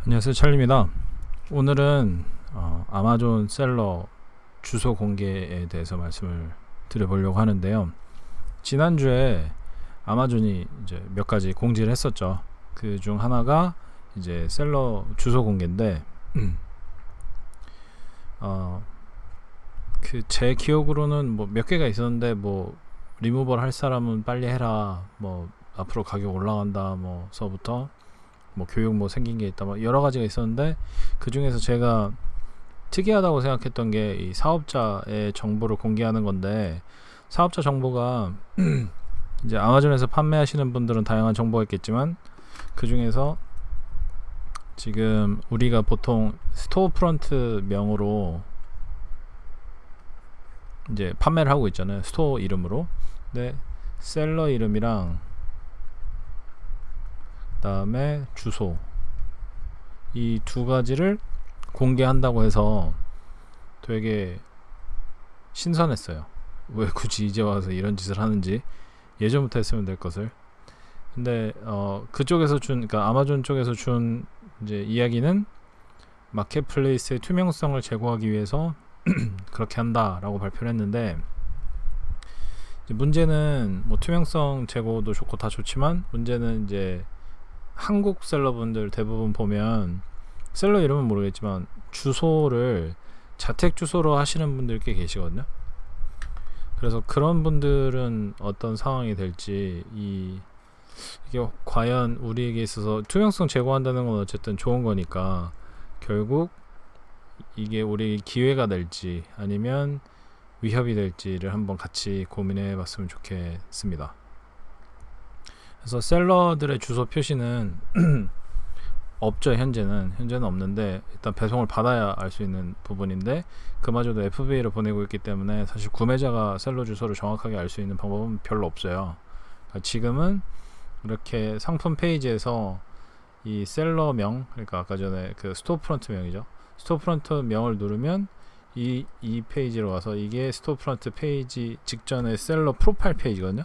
안녕하세요, 찰리입니다. 오늘은 아마존 셀러 주소 공개에 대해서 말씀을 드려보려고 하는데요. 지난주에 아마존이 이제 몇 가지 공지를 했었죠. 그 중 하나가 이제 셀러 주소 공개인데, 그 제 기억으로는 뭐 몇 개가 있었는데, 뭐 리무벌 할 사람은 빨리 해라, 뭐 앞으로 가격 올라간다, 뭐서부터 뭐 교육 뭐 생긴 게 있다, 뭐 여러 가지가 있었는데, 그 중에서 제가 특이하다고 생각했던 게 이 사업자의 정보를 공개하는 건데, 사업자 정보가 이제 아마존에서 판매하시는 분들은 다양한 정보가 있겠지만, 그 중에서 지금 우리가 보통 스토어 프런트 명으로 이제 판매를 하고 있잖아요. 스토어 이름으로. 근데 셀러 이름이랑 그다음에 주소, 이 두 가지를 공개한다고 해서 되게 신선했어요. 왜 굳이 이제 와서 이런 짓을 하는지, 예전부터 했으면 될 것을. 근데 그쪽에서 그러니까 아마존 쪽에서 준 이제 이야기는 마켓플레이스의 투명성을 제고하기 위해서 그렇게 한다라고 발표를 했는데, 이제 문제는 뭐 투명성 제고도 좋고 다 좋지만, 문제는 이제 한국 셀러분들 대부분 보면 셀러 이름은 모르겠지만 주소를 자택 주소로 하시는 분들 꽤 계시거든요. 그래서 그런 분들은 어떤 상황이 될지, 이게 과연 우리에게 있어서 투명성 제고한다는 건 어쨌든 좋은 거니까, 결국 이게 우리 기회가 될지 아니면 위협이 될지를 한번 같이 고민해 봤으면 좋겠습니다. 그래서 셀러들의 주소 표시는 없죠. 현재는 없는데, 일단 배송을 받아야 알 수 있는 부분인데, 그마저도 FBA를 보내고 있기 때문에 사실 구매자가 셀러 주소를 정확하게 알 수 있는 방법은 별로 없어요. 그러니까 지금은 이렇게 상품 페이지에서 이 셀러명, 그러니까 아까 전에 그 스토어프런트 명이죠. 스토어프런트 명을 누르면 이 페이지로 가서, 이게 스토어프런트 페이지 직전에 셀러 프로파일 페이지거든요.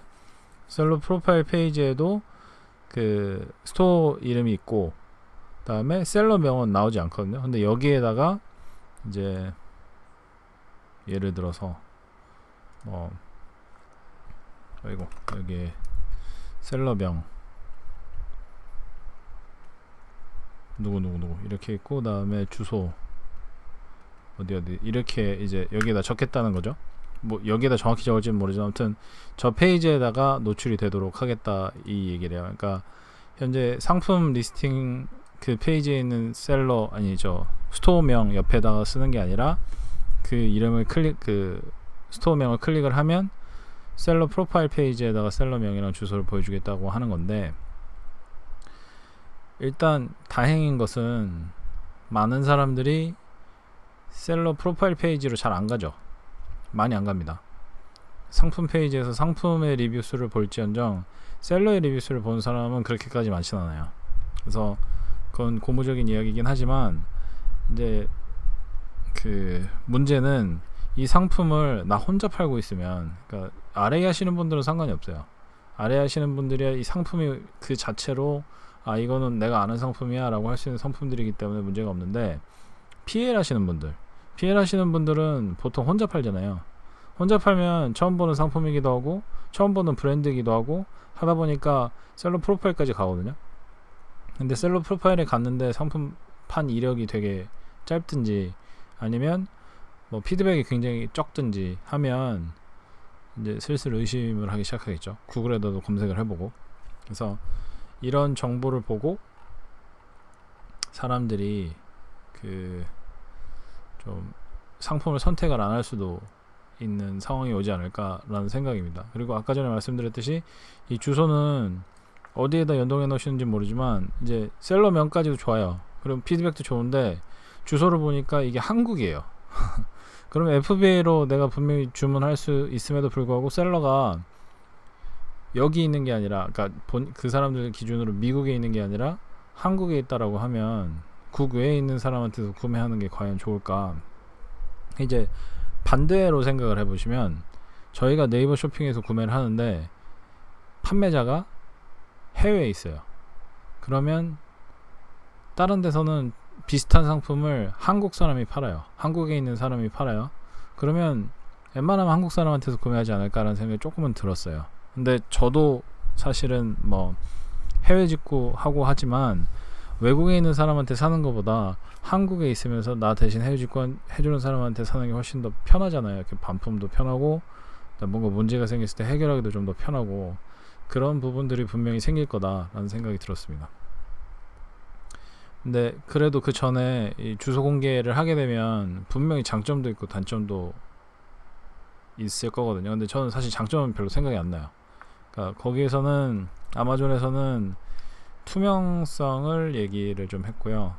셀러 프로파일 페이지에도 그 스토어 이름이 있고, 다음에 셀러 명은 나오지 않거든요. 근데 여기에다가 이제 예를 들어서 여기 셀러 명 누구 이렇게 있고, 다음에 주소 어디 이렇게 이제 여기에다 적겠다는 거죠. 뭐 여기에다 정확히 적을지는 모르지만, 아무튼 저 페이지에다가 노출이 되도록 하겠다, 이 얘기래요. 그러니까 현재 상품 리스팅 그 페이지에 있는 셀러, 아니죠, 스토어명 옆에다가 쓰는 게 아니라, 그 이름을 그 스토어명을 클릭을 하면 셀러 프로파일 페이지에다가 셀러명이랑 주소를 보여주겠다고 하는 건데, 일단 다행인 것은 많은 사람들이 셀러 프로파일 페이지로 잘 안 가죠. 많이 안 갑니다. 상품 페이지에서 상품의 리뷰수를 볼지언정 셀러의 리뷰수를 본 사람은 그렇게까지 많진 않아요. 그래서 그건 고무적인 이야기이긴 하지만, 이제 그 문제는 이 상품을 나 혼자 팔고 있으면, 그러니까 RA 하시는 분들은 상관이 없어요. RA 하시는 분들이 이 상품이 그 자체로 이거는 내가 아는 상품이야 라고 할 수 있는 상품들이기 때문에 문제가 없는데, PL 하시는 분들은 보통 혼자 팔잖아요. 혼자 팔면 처음 보는 상품이기도 하고 처음 보는 브랜드이기도 하고 하다 보니까 셀러 프로파일까지 가거든요. 근데 셀러 프로파일에 갔는데 상품 판 이력이 되게 짧든지, 아니면 뭐 피드백이 굉장히 적든지 하면 이제 슬슬 의심을 하기 시작하겠죠. 구글에다도 검색을 해보고. 그래서 이런 정보를 보고 사람들이 그 좀 상품을 선택을 안 할 수도 있는 상황이 오지 않을까라는 생각입니다. 그리고 아까 전에 말씀드렸듯이 이 주소는 어디에다 연동해 놓으시는지 모르지만, 이제 셀러명까지도 좋아요. 그럼 피드백도 좋은데 주소를 보니까 이게 한국이에요. 그러면 FBA로 내가 분명히 주문할 수 있음에도 불구하고 셀러가 여기 있는 게 아니라, 그러니까 그 사람들 기준으로 미국에 있는 게 아니라 한국에 있다라고 하면 국외에 있는 사람한테서 구매하는 게 과연 좋을까? 이제 반대로 생각을 해보시면, 저희가 네이버 쇼핑에서 구매를 하는데 판매자가 해외에 있어요. 그러면 다른 데서는 비슷한 상품을 한국 사람이 팔아요. 한국에 있는 사람이 팔아요. 그러면 웬만하면 한국 사람한테서 구매하지 않을까라는 생각이 조금은 들었어요. 근데 저도 사실은 뭐 해외 직구하고 하지만 외국에 있는 사람한테 사는 것보다 한국에 있으면서 나 대신 해외 직구 해주는 사람한테 사는 게 훨씬 더 편하잖아요. 이렇게 반품도 편하고 뭔가 문제가 생겼을 때 해결하기도 좀 더 편하고 그런 부분들이 분명히 생길 거다라는 생각이 들었습니다. 근데 그래도 그 전에 이 주소 공개를 하게 되면 분명히 장점도 있고 단점도 있을 거거든요. 근데 저는 사실 장점은 별로 생각이 안 나요. 그러니까 거기에서는 아마존에서는 투명성을 얘기를 좀 했고요.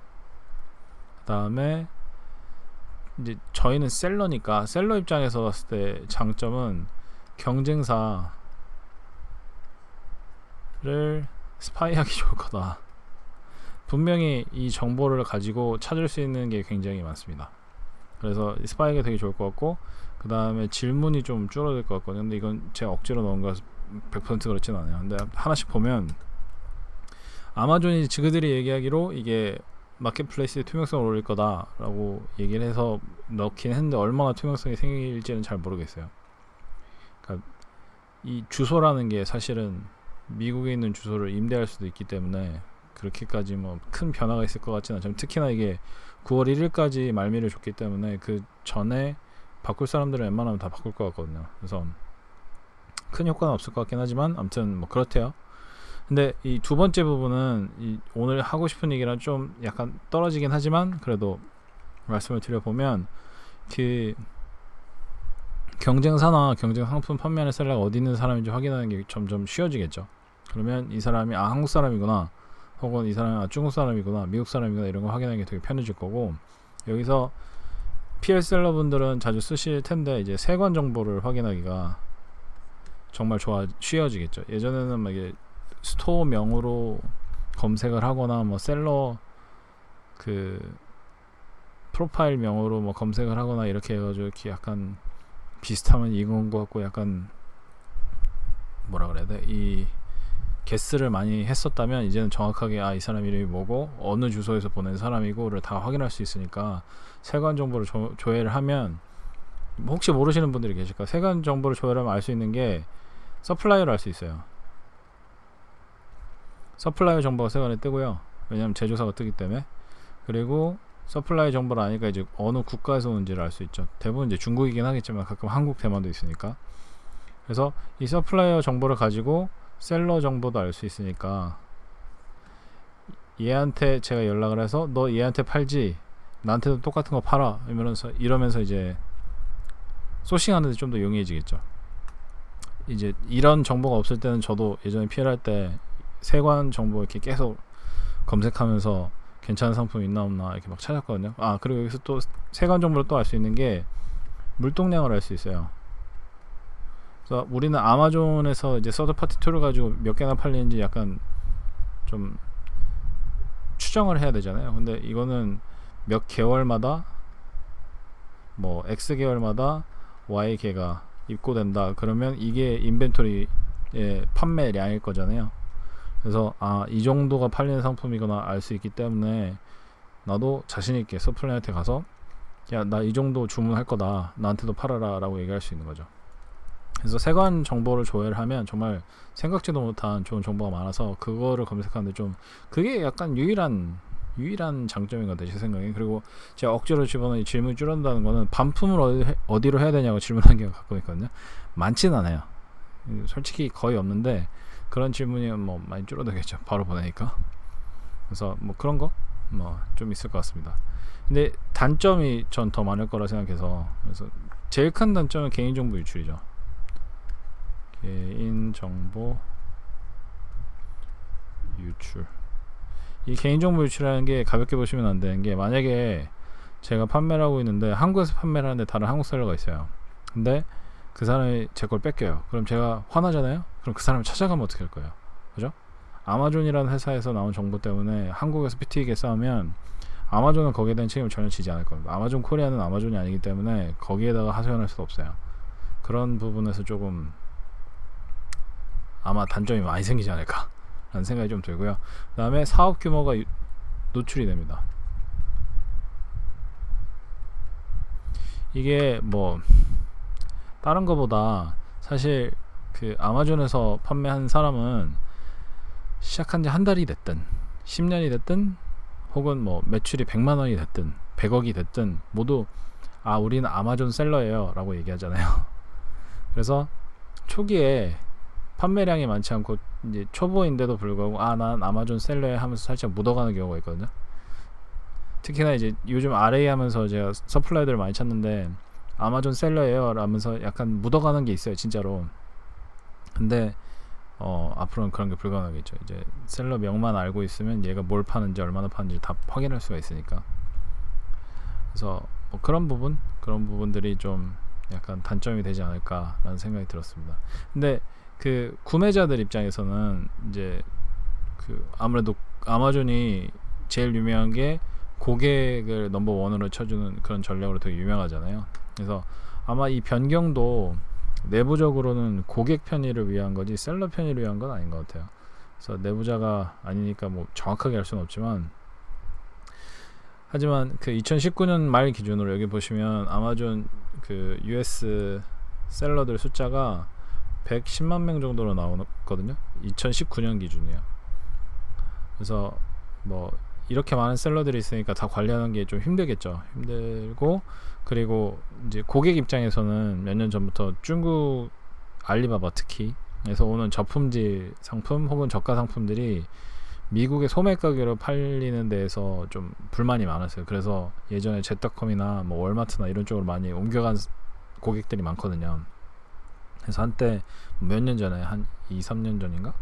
그 다음에 이제 저희는 셀러니까 셀러 입장에서 봤을 때 장점은 경쟁사를 스파이하기 좋을 거다. 분명히 이 정보를 가지고 찾을 수 있는 게 굉장히 많습니다. 그래서 스파이가 되게 좋을 것 같고 그 다음에 질문이 좀 줄어들 것 같거든요. 근데 이건 제가 억지로 넣은 거라서 100% 그렇진 않아요. 근데 하나씩 보면 아마존이 그들이 얘기하기로 이게 마켓플레이스의 투명성을 올릴 거다라고 얘기를 해서 넣긴 했는데 얼마나 투명성이 생길지는 잘 모르겠어요. 그러니까 이 주소라는 게 사실은 미국에 있는 주소를 임대할 수도 있기 때문에 그렇게까지 뭐 큰 변화가 있을 것 같지는 않지만 특히나 이게 9월 1일까지 말미를 줬기 때문에 그 전에 바꿀 사람들은 웬만하면 다 바꿀 것 같거든요. 그래서 큰 효과는 없을 것 같긴 하지만 아무튼 뭐 그렇대요. 근데 이 두 번째 부분은 이 오늘 하고 싶은 얘기랑 좀 약간 떨어지긴 하지만 그래도 말씀을 드려보면 그 경쟁사나 경쟁 상품 판매하는 셀러가 어디 있는 사람인지 확인하는 게 점점 쉬워지겠죠. 그러면 이 사람이 한국 사람이구나 혹은 이 사람이 중국 사람이구나 미국 사람이구나 이런 거 확인하는 게 되게 편해질 거고 여기서 PL 셀러분들은 자주 쓰실 텐데 이제 세관 정보를 확인하기가 정말 쉬워지겠죠. 예전에는 막 이게 스토어 명으로 검색을 하거나 뭐 셀러 그 프로파일 명으로 뭐 검색을 하거나 이렇게 해가지고 이렇게 약간 비슷하면 이건 것 같고 약간 뭐라 그래야 돼? 이 게스를 많이 했었다면 이제는 정확하게 이 사람 이름이 뭐고 어느 주소에서 보낸 사람이고를 다 확인할 수 있으니까 세관 정보를 조회를 하면 혹시 모르시는 분들이 계실까? 세관 정보를 조회하면 알 수 있는 게 서플라이어를 알 수 있어요. 서플라이어 정보가 세관에 뜨고요. 왜냐하면 제조사가 뜨기 때문에. 그리고 서플라이 정보를 아니까 이제 어느 국가에서 오는지를 알 수 있죠. 대부분 이제 중국이긴 하겠지만 가끔 한국 대만도 있으니까. 그래서 이 서플라이어 정보를 가지고 셀러 정보도 알 수 있으니까 얘한테 제가 연락을 해서 너 얘한테 팔지 나한테도 똑같은 거 팔아 이러면서 이제 소싱하는 데 좀 더 용이해지겠죠. 이제 이런 정보가 없을 때는 저도 예전에 PL 때 세관 정보 이렇게 계속 검색하면서 괜찮은 상품 있나 없나 이렇게 막 찾았거든요. 그리고 여기서 또 세관 정보를 또 알 수 있는 게 물동량을 알 수 있어요. 그래서 우리는 아마존에서 이제 서드파티 툴을 가지고 몇 개나 팔리는지 약간 좀 추정을 해야 되잖아요. 근데 이거는 몇 개월마다 뭐 X 개월마다 Y 개가 입고된다. 그러면 이게 인벤토리의 판매량일 거잖아요. 그래서 이 정도가 팔리는 상품이거나 알 수 있기 때문에 나도 자신있게 서플라이한테 가서 야, 나 이 정도 주문할 거다. 나한테도 팔아라 라고 얘기할 수 있는 거죠. 그래서 세관 정보를 조회를 하면 정말 생각지도 못한 좋은 정보가 많아서 그거를 검색하는데 좀 그게 약간 유일한 장점인 것 같아요. 제 생각에. 그리고 제가 억지로 집어넣은 질문이 줄어든다는 거는 반품을 어디로 해야 되냐고 질문하는 게 가끔 있거든요. 많지는 않아요. 솔직히 거의 없는데 그런 질문이 뭐 많이 줄어들겠죠. 바로 보내니까. 그래서 뭐 그런 거 뭐 좀 있을 것 같습니다. 근데 단점이 전 더 많을 거라 생각해서 그래서 제일 큰 단점은 개인정보 유출이죠. 개인정보 유출. 이 개인정보 유출이라는 게 가볍게 보시면 안 되는 게 만약에 제가 판매를 하고 있는데 한국에서 판매를 하는데 다른 한국 셀러가 있어요. 근데 그 사람이 제 걸 뺏겨요. 그럼 제가 화나잖아요. 그럼 그 사람을 찾아가면 어떻게 할 거예요? 그죠? 아마존이라는 회사에서 나온 정보 때문에 한국에서 피 튀기게 싸우면 아마존은 거기에 대한 책임을 전혀 지지 않을 겁니다. 아마존 코리아는 아마존이 아니기 때문에 거기에다가 하소연할 수도 없어요. 그런 부분에서 조금 아마 단점이 많이 생기지 않을까 라는 생각이 좀 들고요. 그 다음에 사업 규모가 노출이 됩니다. 이게 뭐 다른 거보다 사실 그 아마존에서 판매한 사람은 시작한 지 한 달이 됐든 10년이 됐든 혹은 뭐 매출이 100만 원이 됐든 100억이 됐든 모두 우리는 아마존 셀러예요 라고 얘기하잖아요. 그래서 초기에 판매량이 많지 않고 이제 초보인데도 불구하고 난 아마존 셀러에 하면서 살짝 묻어가는 경우가 있거든요. 특히나 이제 요즘 RA 하면서 제가 서플라이들을 많이 찾는데 아마존 셀러예요 라면서 약간 묻어가는 게 있어요, 진짜로. 근데 앞으로는 그런 게 불가능하겠죠. 이제 셀러 명만 알고 있으면 얘가 뭘 파는지 얼마나 파는지 다 확인할 수가 있으니까. 그래서 뭐 그런 부분들이 좀 약간 단점이 되지 않을까라는 생각이 들었습니다. 근데 그 구매자들 입장에서는 이제 그 아무래도 아마존이 제일 유명한 게 고객을 넘버원으로 쳐주는 그런 전략으로 되게 유명하잖아요. 그래서 아마 이 변경도 내부적으로는 고객 편의를 위한 거지 셀러 편의를 위한 건 아닌 것 같아요. 그래서 내부자가 아니니까 뭐 정확하게 알 수는 없지만, 하지만 그 2019년 말 기준으로 여기 보시면 아마존 그 US 셀러들 숫자가 110만 명 정도로 나오거든요. 2019년 기준이야. 그래서 뭐 이렇게 많은 셀러들이 있으니까 다 관리하는 게 좀 힘들겠죠. 힘들고, 그리고 이제 고객 입장에서는 몇 년 전부터 중국 알리바바 특히 에서 오는 저품질 상품 혹은 저가 상품들이 미국의 소매 가격으로 팔리는 데에서 좀 불만이 많았어요. 그래서 예전에 제떡컴이나 뭐 월마트나 이런 쪽으로 많이 옮겨간 고객들이 많거든요. 그래서 한때 몇 년 전에 한 2, 3년 전인가?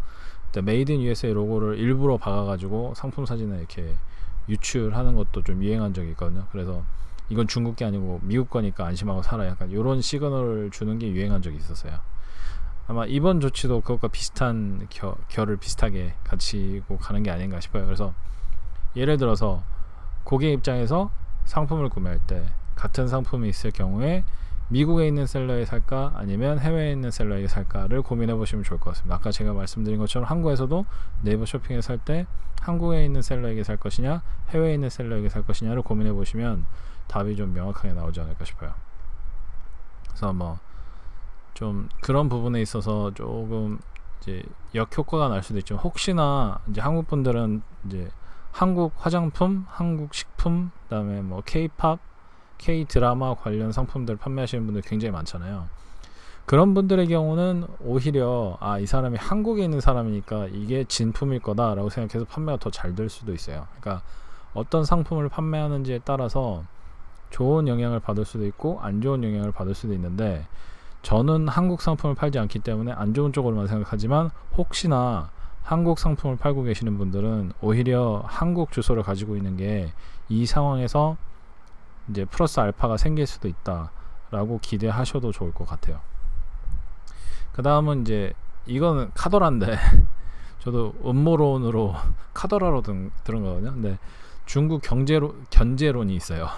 그때 메이드 인 USA 로고를 일부러 박아가지고 상품 사진을 이렇게 유출하는 것도 좀 유행한 적이 있거든요. 그래서 이건 중국 게 아니고 미국 거니까 안심하고 사라, 약간 이런 시그널을 주는 게 유행한 적이 있었어요. 아마 이번 조치도 그것과 비슷한 결을 비슷하게 가지고 가는 게 아닌가 싶어요. 그래서 예를 들어서 고객 입장에서 상품을 구매할 때 같은 상품이 있을 경우에 미국에 있는 셀러에 살까 아니면 해외에 있는 셀러에 살까를 고민해 보시면 좋을 것 같습니다. 아까 제가 말씀드린 것처럼 한국에서도 네이버 쇼핑에 살 때 한국에 있는 셀러에게 살 것이냐 해외에 있는 셀러에게 살 것이냐를 고민해 보시면 답이 좀 명확하게 나오지 않을까 싶어요. 그래서 뭐 좀 그런 부분에 있어서 조금 이제 역효과가 날 수도 있지만, 혹시나 이제 한국 분들은 이제 한국 화장품, 한국 식품, 그다음에 뭐 K-팝, K-드라마 관련 상품들 판매하시는 분들 굉장히 많잖아요. 그런 분들의 경우는 오히려 이 사람이 한국에 있는 사람이니까 이게 진품일 거다라고 생각해서 판매가 더 잘 될 수도 있어요. 그러니까 어떤 상품을 판매하는지에 따라서 좋은 영향을 받을 수도 있고 안 좋은 영향을 받을 수도 있는데, 저는 한국 상품을 팔지 않기 때문에 안 좋은 쪽으로만 생각하지만, 혹시나 한국 상품을 팔고 계시는 분들은 오히려 한국 주소를 가지고 있는 게 이 상황에서 이제 플러스 알파가 생길 수도 있다라고 기대하셔도 좋을 것 같아요. 그 다음은 이제 이거는 카더라인데 저도 음모론으로 카더라로 들은 거거든요. 근데 중국 견제론이 있어요.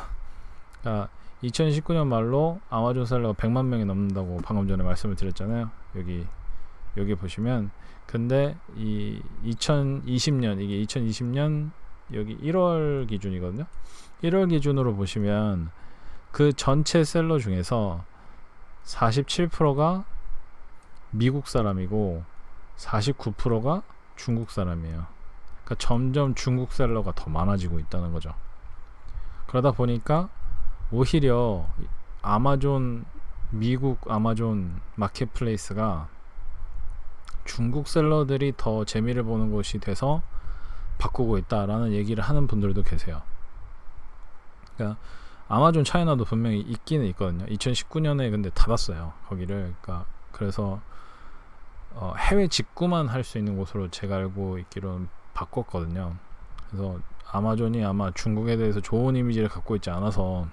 그러니까 2019년 말로 아마존 셀러가 100만 명이 넘는다고 방금 전에 말씀을 드렸잖아요. 여기 보시면, 근데 이 2020년 이게 2020년 여기 1월 기준이거든요. 1월 기준으로 보시면 그 전체 셀러 중에서 47%가 미국 사람이고 49%가 중국 사람이에요. 그러니까 점점 중국 셀러가 더 많아지고 있다는 거죠. 그러다 보니까 오히려 미국 아마존 마켓플레이스가 중국 셀러들이 더 재미를 보는 곳이 돼서 바꾸고 있다라는 얘기를 하는 분들도 계세요. 그러니까 아마존 차이나도 분명히 있기는 있거든요. 2019년에 근데 닫았어요, 거기를. 그래서 해외 직구만 할 수 있는 곳으로 제가 알고 있기로는 바꿨거든요. 그래서 아마존이 아마 중국에 대해서 좋은 이미지를 갖고 있지 않아서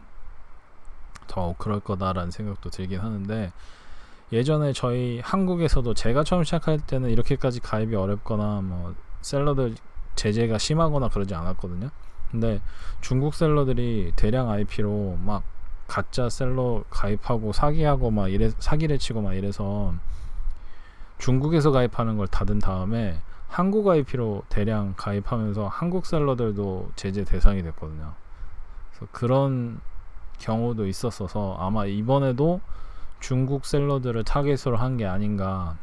더 그럴 거다라는 생각도 들긴 하는데, 예전에 저희 한국에서도 제가 처음 시작할 때는 이렇게까지 가입이 어렵거나 뭐 셀러들 제재가 심하거나 그러지 않았거든요. 근데 중국 셀러들이 대량 IP로 막 가짜 셀러 가입하고 사기하고 사기를 치고 막 이래서 중국에서 가입하는 걸 닫은 다음에 한국 IP로 대량 가입하면서 한국 셀러들도 제재 대상이 됐거든요. 그래서 그런 경우도 있었어서 아마 이번에도 중국 셀러들을 타겟으로 한 게 아닌가라는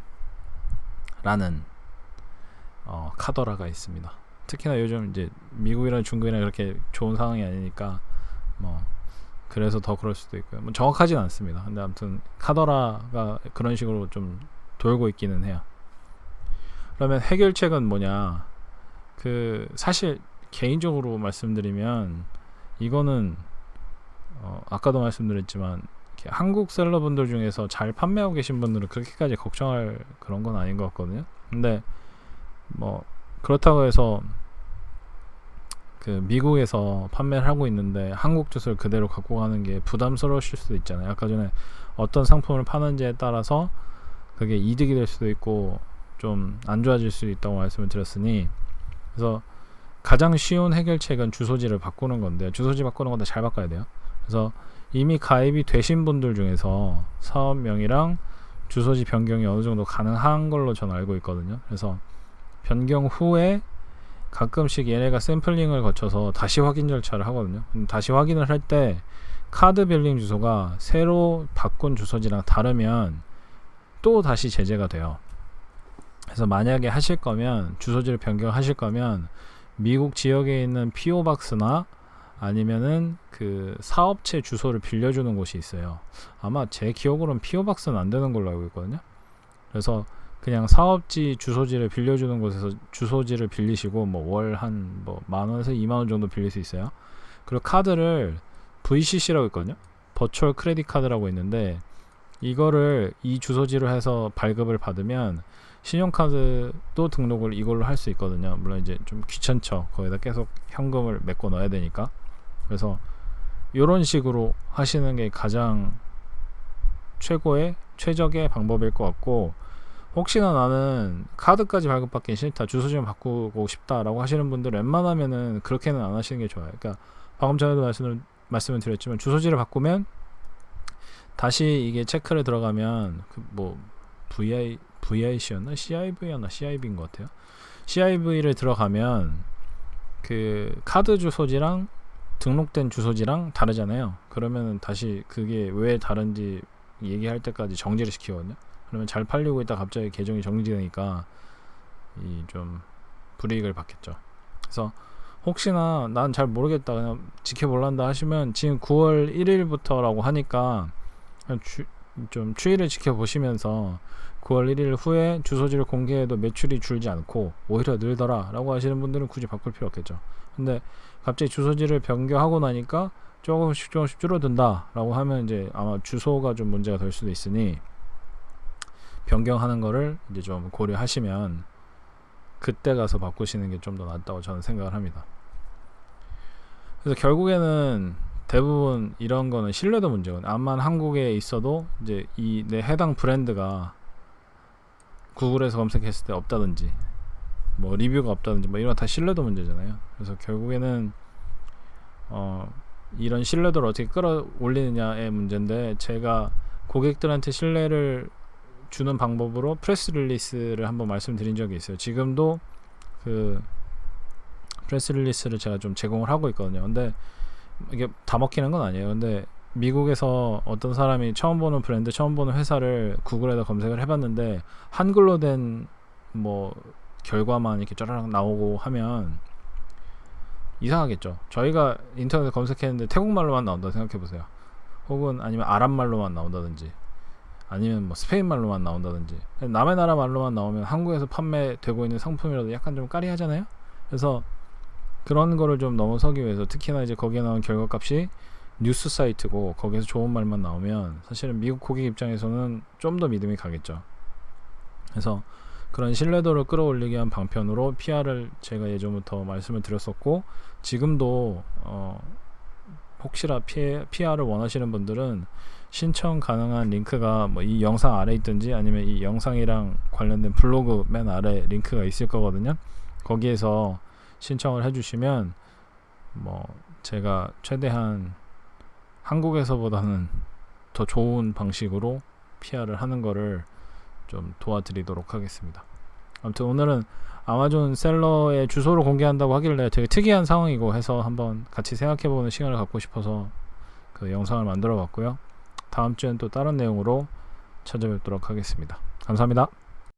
카더라가 있습니다. 특히나 요즘 이제 미국이나 중국이나 그렇게 좋은 상황이 아니니까 뭐 그래서 더 그럴 수도 있고요. 뭐 정확하진 않습니다. 근데 아무튼 카더라가 그런 식으로 좀 돌고 있기는 해요. 그러면 해결책은 뭐냐? 사실 개인적으로 말씀드리면 이거는 아까도 말씀드렸지만 한국 셀러분들 중에서 잘 판매하고 계신 분들은 그렇게까지 걱정할 그런 건 아닌 것 같거든요. 근데 뭐 그렇다고 해서 미국에서 판매를 하고 있는데 한국 주소를 그대로 갖고 가는 게 부담스러우실 수도 있잖아요. 아까 전에 어떤 상품을 파는지에 따라서 그게 이득이 될 수도 있고 좀 안 좋아질 수도 있다고 말씀을 드렸으니, 그래서 가장 쉬운 해결책은 주소지를 바꾸는 건데, 주소지 바꾸는 건데 잘 바꿔야 돼요. 그래서 이미 가입이 되신 분들 중에서 사업명이랑 주소지 변경이 어느 정도 가능한 걸로 저는 알고 있거든요. 그래서 변경 후에 가끔씩 얘네가 샘플링을 거쳐서 다시 확인 절차를 하거든요. 다시 확인을 할 때 카드 빌링 주소가 새로 바꾼 주소지랑 다르면 또 다시 제재가 돼요. 그래서 만약에 하실 거면, 주소지를 변경하실 거면 미국 지역에 있는 PO박스나 아니면은 사업체 주소를 빌려주는 곳이 있어요. 아마 제 기억으로는 PO박스는 안 되는 걸로 알고 있거든요. 그래서 그냥 사업지 주소지를 빌려주는 곳에서 주소지를 빌리시고 월 한 10,000원에서 20,000원 정도 빌릴 수 있어요. 그리고 카드를 VCC라고 있거든요. 버추얼 크레딧 카드라고 있는데, 이거를 이 주소지로 해서 발급을 받으면 신용카드도 등록을 이걸로 할 수 있거든요. 물론 이제 좀 귀찮죠. 거기다 계속 현금을 메꿔 넣어야 되니까. 그래서 이런 식으로 하시는 게 가장 최적의 방법일 것 같고, 혹시나 나는 카드까지 발급받기 싫다, 주소지만 바꾸고 싶다라고 하시는 분들 웬만하면은 그렇게는 안 하시는 게 좋아요. 그러니까 방금 전에도 말씀을 드렸지만, 주소지를 바꾸면 다시 이게 체크를 들어가면 VIC였나? CIV였나? CIV인 것 같아요. CIV를 들어가면 카드 주소지랑 등록된 주소지랑 다르잖아요. 그러면 다시 그게 왜 다른지 얘기할 때까지 정지를 시키거든요. 그러면 잘 팔리고 있다 갑자기 계정이 정지되니까 좀 불이익을 받겠죠. 그래서 혹시나 난 잘 모르겠다, 그냥 지켜볼란다 하시면 지금 9월 1일부터라고 하니까 좀 추이를 지켜보시면서 9월 1일 후에 주소지를 공개해도 매출이 줄지 않고 오히려 늘더라 라고 하시는 분들은 굳이 바꿀 필요 없겠죠. 근데 갑자기 주소지를 변경하고 나니까 조금씩 줄어든다 라고 하면 이제 아마 주소가 좀 문제가 될 수도 있으니, 변경하는 거를 이제 좀 고려하시면 그때 가서 바꾸시는 게 좀 더 낫다고 저는 생각을 합니다. 그래서 결국에는 대부분 이런 거는 신뢰도 문제거든요. 암만 한국에 있어도 이제 내 해당 브랜드가 구글에서 검색했을 때 없다든지 리뷰가 없다든지 이런 거 다 신뢰도 문제잖아요. 그래서 결국에는 이런 신뢰도를 어떻게 끌어올리느냐의 문제인데, 제가 고객들한테 신뢰를 주는 방법으로 프레스 릴리스를 한번 말씀드린 적이 있어요. 지금도 프레스 릴리스를 제가 좀 제공을 하고 있거든요. 근데 이게 다 먹히는 건 아니에요. 근데 미국에서 어떤 사람이 처음 보는 브랜드, 처음 보는 회사를 구글에다 검색을 해봤는데 한글로 된 결과만 이렇게 쩌라락 나오고 하면 이상하겠죠. 저희가 인터넷에 검색했는데 태국말로만 나온다 생각해보세요. 혹은 아니면 아랍말로만 나온다든지, 아니면 스페인말로만 나온다든지, 남의 나라 말로만 나오면 한국에서 판매되고 있는 상품이라도 약간 좀 까리하잖아요. 그래서 그런 거를 좀 넘어서기 위해서, 특히나 이제 거기에 나온 결과값이 뉴스 사이트고 거기에서 좋은 말만 나오면 사실은 미국 고객 입장에서는 좀 더 믿음이 가겠죠. 그래서 그런 신뢰도를 끌어올리기 위한 방편으로 PR을 제가 예전부터 말씀을 드렸었고, 지금도 혹시나 PR을 원하시는 분들은 신청 가능한 링크가 이 영상 아래 있든지 아니면 이 영상이랑 관련된 블로그 맨 아래 링크가 있을 거거든요. 거기에서 신청을 해주시면 제가 최대한 한국에서보다는 더 좋은 방식으로 PR을 하는 거를 좀 도와드리도록 하겠습니다. 아무튼 오늘은 아마존 셀러의 주소를 공개한다고 하길래 되게 특이한 상황이고 해서 한번 같이 생각해보는 시간을 갖고 싶어서 그 영상을 만들어 봤고요. 다음 주엔 또 다른 내용으로 찾아뵙도록 하겠습니다. 감사합니다.